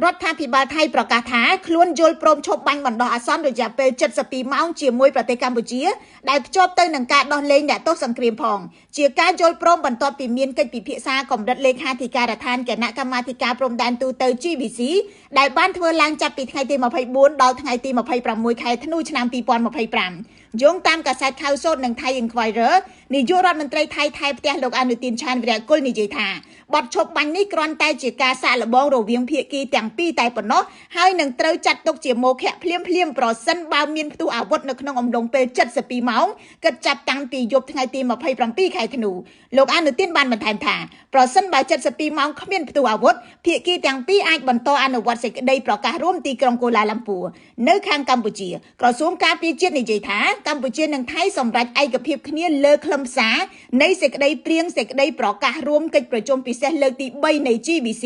រដ្ឋាភិបាលថៃប្រកាសថាខ្លួនយល់ព្រមឈប់បាញ់បណ្ដោះអាសន្នរយៈពេល72ម៉ោងជាមួយប្រទេសកម្ពុជាដែលភ្ជាប់ទៅនឹងការដោះលែងអ្នកទោសសង្គ្រាមផងជាការយល់ព្រមបន្ទាប់ពីមានកិច្ចពិភាក្សាកម្រិតលេខាធិការដ្ឋានគណៈកម្មាធិការព្រំដែនទូទៅ GBC ដែលបានធ្វើឡើងចាប់ពីថ្ងៃទី24ដល់ថ្ងៃទី26ខែធ្នូឆ្នាំ2025យោងតាមកាសែតខៅសូតនិង Thai Inquirer នាយករដ្ឋមន្ត្រីថៃផ្ទះលោកអនុទានឆានវីរៈគុលនិយាយថាបទឈប់បាញ់នេះគ្រាន់តែជាការសាកល្បងរវាងភាគីទាំងពីរតែប៉ុណ្ណោះហើយនឹងត្រូវចាត់ទុកជាមោឃៈភ្លាមប្រសិនបើមានផ្ទុះអាវុធនៅក្នុងអំឡុងពេល72ម៉ោងគិតចាប់តាំងពីយប់ថ្ងៃទី27ខែធ្នូលោកអនុទានបានបន្ថែមថាប្រសិនបើ72ម៉ោងគ្មានផ្ទុះអាវុធភាគីទាំងពីរអាចបន្តអនុវត្តសេចក្តីប្រកាសរួមទីក្រុងកូឡាឡាំពួរនៅខាងកម្ពុជាក្រសួងការពារជាតិនិយាយថាកម្ពុជានិងថៃសម្រេចឯកភាពគ្នាលើខ្លឹមសារនៃសេចក្តីព្រៀងសេចក្តីប្រកាសរួមកិច្ចប្រជុំពិសេសលើកទី3នៃ GBC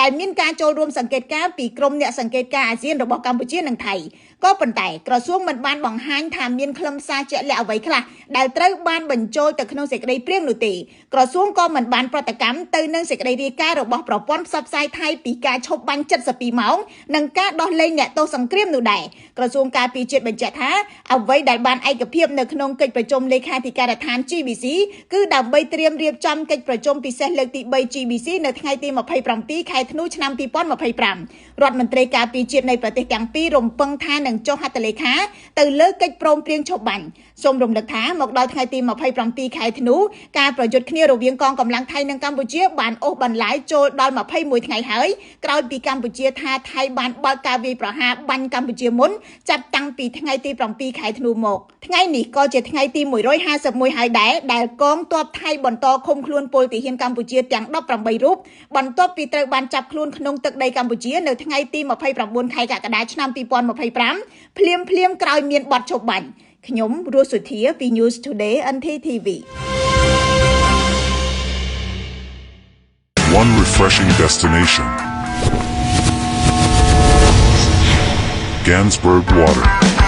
ដែលមានការចូលរួមសង្កេតការណ៍ពីក្រុមអ្នកសង្កេតការណ៍អាស៊ានរបស់កម្ពុជានិងថៃក៏ប៉ុន្តែក្រសួងមិនបានបង្ហាញថាមានខ្លឹមសារជាក់លាក់អ្វីខ្លះដែលត្រូវបានបញ្ចូលទៅក្នុងសេចក្តីព្រៀងនោះទេក្រសួងក៏មិនបានប្រតិកម្មទៅនឹងសេចក្តីរាយការណ៍របស់ប្រព័ន្ធផ្សព្វផ្សាយថៃពីការឈប់បាញ់72ម៉ោងនិងការដោះលែងអ្នកទោសសង្គ្រាមនោះដែរក្រសួងការពារជាតិបញ្ជាក់ថាអ្វីដែលបានឯកភាពនៅក្នុងកិច្ចប្រជុំលេខាធិការដ្ឋាន GBC គឺដើម្បីត្រៀមរៀបចំកិច្ចប្រជុំពិសេសលើកទី3 GBC នៅថ្ងៃទី27ខែធ្នូឆ្នាំ2025រដ្ឋមន្ត្រីការពារជាតិនៃប្រទេសទាំងពីររំពឹងថានឹងចុះហត្ថលេខាទៅលើកិច្ចព្រមព្រៀងឈប់បាញ់សូមរំលឹកថាមកដល់ថ្ងៃទី27ខែធ្នូការប្រយុទ្ធគ្នារវាងកងកម្លាំងថៃនិងកម្ពុជាបានអូសបន្លាយចូលដល់21ថ្ងៃហើយក្រោយពីកម្ពុជាថាថៃបានបើកការវាយប្រហារបាញ់កម្ពុជាមុនចាប់តាំងពីថ្ងៃទី7ខែធ្នូមកថ្ងៃនេះក៏ជាថ្ងៃទី151ហើយដែរដែលកងទ័ពថៃបន្តឃុំខ្លួនពលទាហានកម្ពុជាទាំង18រូបបន្ទាប់ពីត្រូវបានចាប់ខ្លួនក្នុងទឹកដីកម្ពុជានៅថ្ងៃទី29ខែកក្កដាឆ្នាំ2025ភ្លាមក្រោយមានបទឈប់បាញ់ខ្ញុំរស់សុធាពី News Today NTTV One refreshing destination. Gansberg Water.